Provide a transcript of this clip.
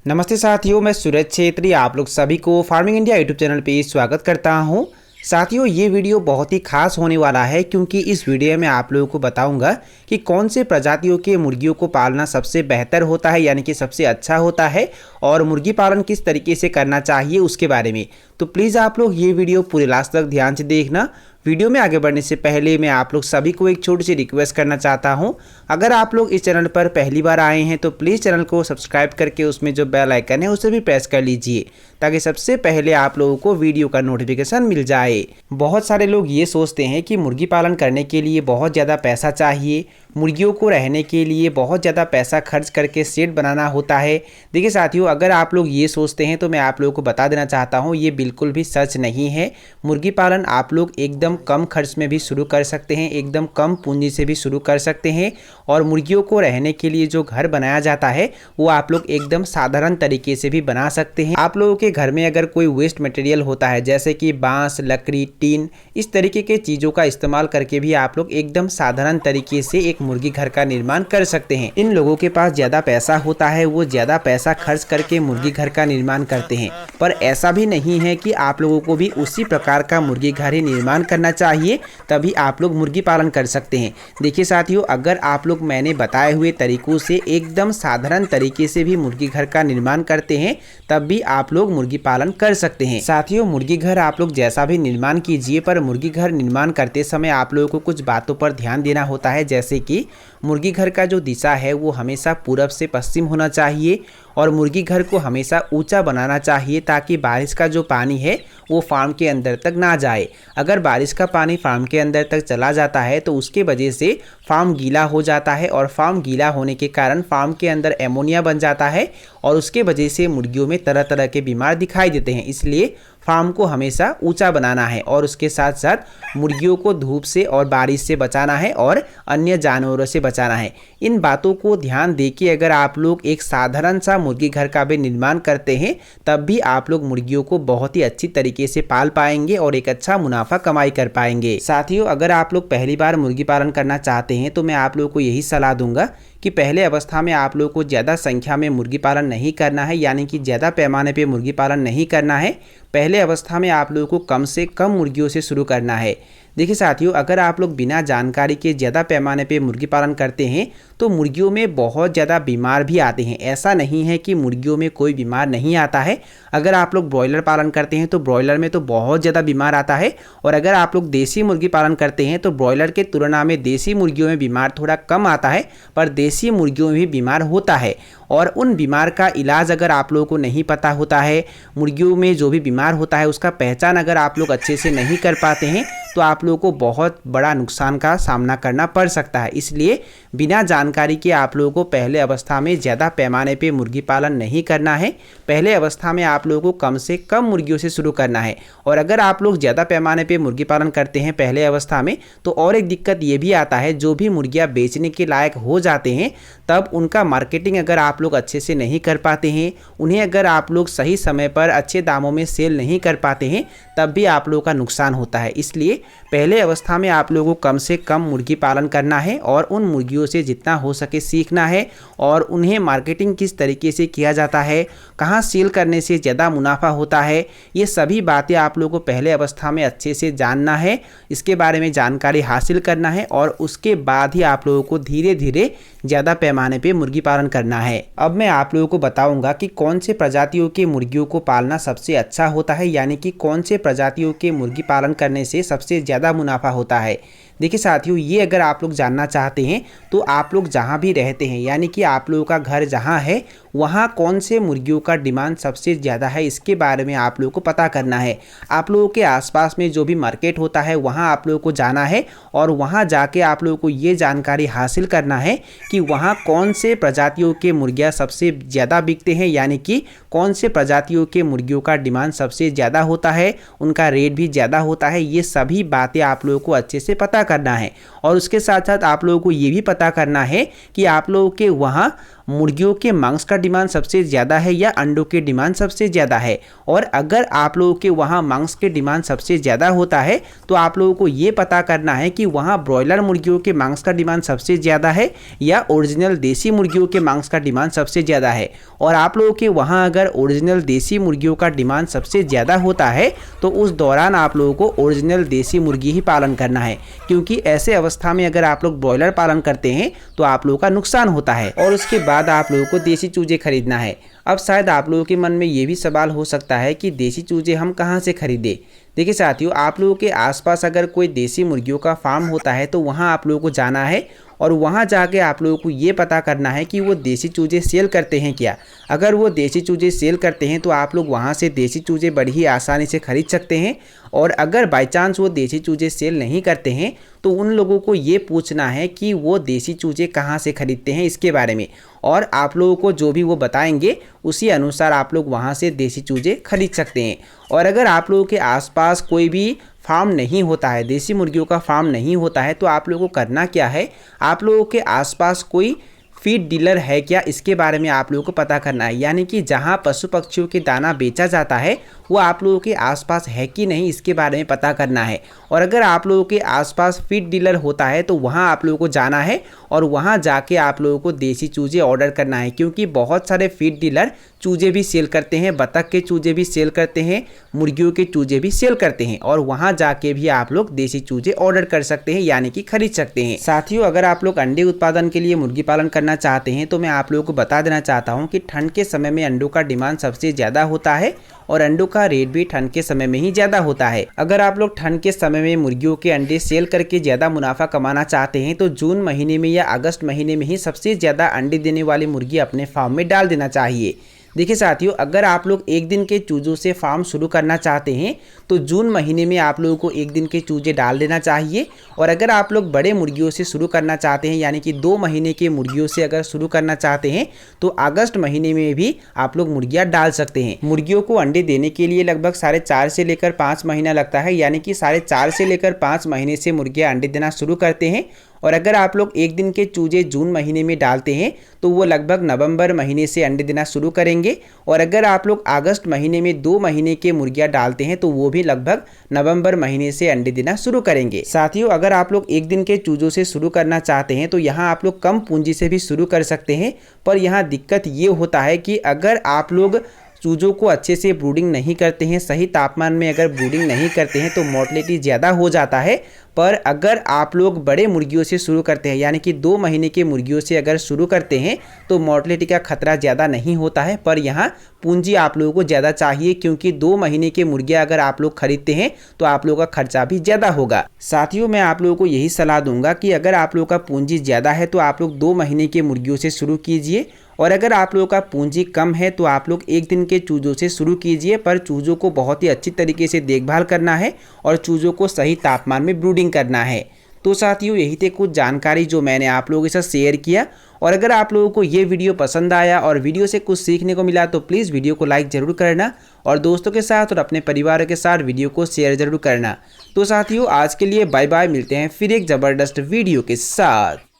नमस्ते साथियों, मैं सूरज छेत्री आप लोग सभी को फार्मिंग इंडिया यूट्यूब चैनल पे स्वागत करता हूं। साथियों, ये वीडियो बहुत ही खास होने वाला है क्योंकि इस वीडियो में आप लोगों को बताऊंगा कि कौन से प्रजातियों के मुर्गियों को पालना सबसे बेहतर होता है, यानी कि सबसे अच्छा होता है, और मुर्गी पालन किस तरीके से करना चाहिए उसके बारे में। तो प्लीज़ आप लोग ये वीडियो पूरे लास्ट तक ध्यान से देखना। वीडियो में आगे बढ़ने से पहले मैं आप लोग सभी को एक छोटी सी रिक्वेस्ट करना चाहता हूं। अगर आप लोग इस चैनल पर पहली बार आए हैं तो प्लीज़ चैनल को सब्सक्राइब करके उसमें जो बेल आइकन है उसे भी प्रेस कर लीजिए ताकि सबसे पहले आप लोगों को वीडियो का नोटिफिकेशन मिल जाए। बहुत सारे लोग ये सोचते हैं कि मुर्गी पालन करने के लिए बहुत ज़्यादा पैसा चाहिए, मुर्गियों को रहने के लिए बहुत ज़्यादा पैसा खर्च करके शेड बनाना होता है। देखिए साथियों, अगर आप लोग ये सोचते हैं तो मैं आप लोगों को बता देना चाहता हूँ ये बिल्कुल भी सच नहीं है। मुर्गी पालन आप लोग एकदम कम खर्च में भी शुरू कर सकते हैं, एकदम कम पूंजी से भी शुरू कर सकते हैं। और मुर्गियों को रहने के लिए जो घर बनाया जाता है वो आप लोग एकदम साधारण तरीके से भी बना सकते हैं। आप लोगों के घर में अगर कोई वेस्ट मटेरियल होता है जैसे कि बांस, लकड़ी, टीन, इस तरीके के चीज़ों का इस्तेमाल करके भी आप लोग एकदम साधारण तरीके से एक मुर्गी घर का निर्माण कर सकते हैं। इन लोगों के पास ज़्यादा पैसा होता है, वो ज़्यादा पैसा खर्च करके मुर्गी घर का निर्माण करते हैं, पर ऐसा भी नहीं है कि आप लोगों को भी उसी प्रकार का मुर्गी घर ही निर्माण करना चाहिए तभी आप लोग मुर्गी पालन कर सकते हैं। देखिए साथियों, अगर आप लोग मैंने बताए हुए तरीकों से एकदम साधारण तरीके से भी मुर्गी घर का निर्माण करते हैं तब भी आप लोग मुर्गी पालन कर सकते हैं। साथियों, मुर्गी घर आप लोग जैसा भी निर्माण कीजिए, पर मुर्गी घर निर्माण करते समय आप लोगों को कुछ बातों पर ध्यान देना होता है, जैसे कि मुर्गी घर का जो दिशा है वो हमेशा पूरब से पश्चिम होना चाहिए और मुर्गी घर को हमेशा ऊंचा बनाना चाहिए ताकि बारिश का जो पानी है वो फार्म के अंदर तक ना जाए। अगर बारिश का पानी फार्म के अंदर तक चला जाता है तो उसके वजह से फार्म गीला हो जाता है और फार्म गीला होने के कारण फार्म के अंदर एमोनिया बन जाता है और उसके वजह से मुर्गियों में तरह तरह के बीमार दिखाई देते हैं। इसलिए फार्म को हमेशा ऊंचा बनाना है और उसके साथ साथ मुर्गियों को धूप से और बारिश से बचाना है और अन्य जानवरों से बचाना है। इन बातों को ध्यान देके अगर आप लोग एक साधारण सा मुर्गी घर का भी निर्माण करते हैं तब भी आप लोग मुर्गियों को बहुत ही अच्छी तरीके से पाल पाएंगे और एक अच्छा मुनाफा कमाई कर पाएंगे। साथियों, अगर आप लोग पहली बार मुर्गी पालन करना चाहते हैं तो मैं आप लोगों को यही सलाह दूंगा कि पहले अवस्था में आप लोगों को ज़्यादा संख्या में मुर्गी पालन नहीं करना है, यानी कि ज़्यादा पैमाने पे मुर्गी पालन नहीं करना है। पहले अवस्था में आप लोगों को कम से कम मुर्गियों से शुरू करना है। देखिए साथियों, अगर आप लोग बिना जानकारी के ज़्यादा पैमाने पे मुर्गी पालन करते हैं तो मुर्गियों में बहुत ज़्यादा बीमार भी आते हैं। ऐसा नहीं है कि मुर्गियों में कोई बीमार नहीं आता है। अगर आप लोग ब्रॉयलर पालन करते हैं तो ब्रॉयलर में तो बहुत ज़्यादा बीमार आता है, और अगर आप लोग देसी मुर्गी पालन करते हैं तो ब्रॉयलर के तुलना में देसी मुर्गियों में बीमार थोड़ा कम आता है, पर देसी मुर्गियों में भी बीमार होता है। और उन बीमार का इलाज अगर आप लोगों को नहीं पता होता है, मुर्गियों में जो भी बीमार होता है उसका पहचान अगर आप लोग अच्छे से नहीं कर पाते हैं तो आप लोगों को बहुत बड़ा नुकसान का सामना करना पड़ सकता है। इसलिए बिना जानकारी के आप लोगों को पहले अवस्था में ज़्यादा पैमाने पे मुर्गी पालन नहीं करना है। पहले अवस्था में आप लोगों को कम से कम मुर्गियों से शुरू करना है। और अगर आप लोग ज़्यादा पैमाने पे मुर्गी पालन करते हैं पहले अवस्था में तो और एक दिक्कत ये भी आता है, जो भी मुर्गियाँ बेचने के लायक हो जाते हैं तब उनका मार्केटिंग अगर आप लोग अच्छे से नहीं कर पाते हैं, उन्हें अगर आप लोग सही समय पर अच्छे दामों में सेल नहीं कर पाते हैं तब भी आप लोगों का नुकसान होता है। इसलिए पहले अवस्था में आप लोगों को कम से कम मुर्गी पालन करना है और उन मुर्गियों से जितना हो सके सीखना है और उन्हें मार्केटिंग किस तरीके से किया जाता है, कहाँ सेल करने से ज़्यादा मुनाफा होता है, ये सभी बातें आप लोगों को पहले अवस्था में अच्छे से जानना है। इसके बारे में जानकारी हासिल करना है और उसके बाद ही आप लोगों को धीरे धीरे ज़्यादा पैमाने पे मुर्गी पालन करना है। अब मैं आप लोगों को बताऊंगा कि कौन से प्रजातियों के मुर्गियों को पालना सबसे अच्छा होता है, यानी कि कौन से प्रजातियों के मुर्गी पालन करने से सबसे ज़्यादा मुनाफा होता है। देखिए साथियों, ये अगर आप लोग जानना चाहते हैं तो आप लोग जहाँ भी रहते हैं, यानी कि आप लोगों का घर जहाँ है वहाँ कौन से मुर्गियों का डिमांड सबसे ज़्यादा है, इसके बारे में आप लोगों को पता करना है। आप लोगों के आसपास में जो भी मार्केट होता है वहाँ आप लोगों को जाना है और वहाँ जाके आप लोगों को ये जानकारी हासिल करना है कि वहाँ कौन से प्रजातियों के मुर्गियाँ सबसे ज़्यादा बिकते हैं, यानी कि कौन से प्रजातियों के मुर्गियों का डिमांड सबसे ज़्यादा होता है, उनका रेट भी ज़्यादा होता है। ये सभी बातें आप लोगों को अच्छे से पता करना है। और उसके साथ साथ आप लोगों को ये भी पता करना है कि आप लोगों के वहाँ मुर्गियों के मांस का डिमांड सबसे ज़्यादा है या अंडों के डिमांड सबसे ज़्यादा है। और अगर आप लोगों के वहाँ मांस के डिमांड सबसे ज़्यादा होता है तो आप लोगों को ये पता करना है कि वहाँ ब्रॉयलर मुर्गियों के मांस का डिमांड सबसे ज़्यादा है या ओरिजिनल देसी मुर्गियों के मांस का डिमांड सबसे ज़्यादा है। और आप लोगों के वहाँ अगर ओरिजिनल देसी मुर्गियों का डिमांड सबसे ज़्यादा होता है तो उस दौरान आप लोगों को ओरिजिनल देसी मुर्गी ही पालन करना है, क्योंकि ऐसे अवस्था में अगर आप लोग ब्रॉयलर पालन करते हैं तो आप लोगों का नुकसान होता है और उसके बाद आप लोगों को देसी चूजे खरीदना है। अब शायद आप लोगों के मन में ये भी सवाल हो सकता है कि देसी चूजे हम कहाँ से खरीदें। देखिए साथियों, आप लोगों के आसपास अगर कोई देसी मुर्गियों का फार्म होता है तो वहाँ आप लोगों को जाना है और वहाँ जाके आप लोगों को ये पता करना है कि वो देसी चूजे सेल करते हैं क्या। अगर वो देसी चूजे सेल करते हैं तो आप लोग वहाँ से देसी चूजे बड़ी ही आसानी से खरीद सकते हैं। और अगर बाई चांस वो देसी चूजे सेल नहीं करते हैं तो उन लोगों को ये पूछना है कि वो देसी चूजे कहाँ से खरीदते हैं इसके बारे में, और आप लोगों को जो भी वो बताएंगे उसी अनुसार आप लोग वहाँ से देसी चूजे खरीद सकते हैं। और अगर आप लोगों के आसपास कोई भी फार्म नहीं होता है, देसी मुर्गियों का फार्म नहीं होता है, तो आप लोगों को करना क्या है, आप लोगों के आसपास कोई फीड डीलर है क्या इसके बारे में आप लोगों को पता करना है। यानी कि जहां पशु पक्षियों के दाना बेचा जाता है वो आप लोगों के आसपास है कि नहीं इसके बारे में पता करना है। और अगर आप लोगों के आसपास फीड डीलर होता है तो वहां आप लोगों को जाना है और वहां जाके आप लोगों को देसी चूजे ऑर्डर करना है, क्योंकि बहुत सारे फीड डीलर चूजे भी सेल करते हैं, बतख के चूजे भी सेल करते हैं, मुर्गियों के चूजे भी सेल करते हैं, और वहां जाके भी आप लोग देसी चूजे ऑर्डर कर सकते हैं यानी कि खरीद सकते हैं। साथियों, अगर आप लोग अंडे उत्पादन के लिए मुर्गी पालन करना चाहते हैं तो मैं आप लोगों को बता देना चाहता हूं कि ठंड के समय में अंडों का डिमांड सबसे ज़्यादा होता है और अंडों का रेट भी ठंड के समय में ही ज़्यादा होता है। अगर आप लोग ठंड के समय में मुर्गियों के अंडे सेल करके ज़्यादा मुनाफा कमाना चाहते हैं तो जून महीने में या अगस्त महीने में ही सबसे ज़्यादा अंडे देने वाली मुर्गी अपने फार्म में डाल देना चाहिए। देखिए साथियों, अगर आप लोग एक दिन के चूजों से फार्म शुरू करना चाहते हैं तो जून महीने में आप लोगों को एक दिन के चूजे डाल देना चाहिए। और अगर आप लोग बड़े मुर्गियों से शुरू करना चाहते हैं यानी कि 2 महीने के मुर्गियों से अगर शुरू करना चाहते हैं तो अगस्त महीने में भी आप लोग मुर्गियां डाल सकते हैं। मुर्गियों को अंडे देने के लिए लगभग 4.5 से लेकर 5 महीना लगता है, यानी कि 4.5 से लेकर 5 महीने से मुर्गियां अंडे देना शुरू करते हैं। और अगर आप लोग एक दिन के चूजे जून महीने में डालते हैं तो वो लगभग नवंबर महीने से अंडे देना शुरू करेंगे। और अगर आप लोग अगस्त महीने में 2 महीने के मुर्गियां डालते हैं तो वो भी लगभग नवंबर महीने से अंडे देना शुरू करेंगे। साथियों, अगर आप लोग एक दिन के चूजों से शुरू करना चाहते हैं तो यहाँ आप लोग कम पूंजी से भी शुरू कर सकते हैं, पर यहाँ दिक्कत ये होता है कि अगर आप लोग चूजों को अच्छे से ब्रूडिंग नहीं करते हैं, सही तापमान में अगर ब्रूडिंग नहीं करते हैं तो मोर्टेलिटी ज़्यादा हो जाता है। पर अगर आप लोग बड़े मुर्गियों से शुरू करते हैं यानी कि 2 महीने के मुर्गियों से अगर शुरू करते हैं तो मोर्टेलिटी का खतरा ज़्यादा नहीं होता है, पर यहाँ पूंजी आप लोगों को ज़्यादा चाहिए, क्योंकि 2 महीने के मुर्गियाँ अगर आप लोग खरीदते हैं तो आप लोगों का खर्चा भी ज़्यादा होगा। साथियों, मैं आप लोगों को यही सलाह दूंगा कि अगर आप लोगों का पूंजी ज़्यादा है तो आप लोग 2 महीने के मुर्गियों से शुरू कीजिए, और अगर आप लोगों का पूंजी कम है तो आप लोग एक दिन के चूजों से शुरू कीजिए, पर चूजों को बहुत ही अच्छी तरीके से देखभाल करना है और चूजों को सही तापमान में ब्रूडिंग करना है। तो साथियों, यही थे कुछ जानकारी जो मैंने आप लोगों के साथ शेयर किया। और अगर आप लोगों को ये वीडियो पसंद आया और वीडियो से कुछ सीखने को मिला तो प्लीज़ वीडियो को लाइक ज़रूर करना और दोस्तों के साथ और अपने परिवार के साथ वीडियो को शेयर ज़रूर करना। तो साथियों, आज के लिए बाय बाय, मिलते हैं फिर एक ज़बरदस्त वीडियो के साथ।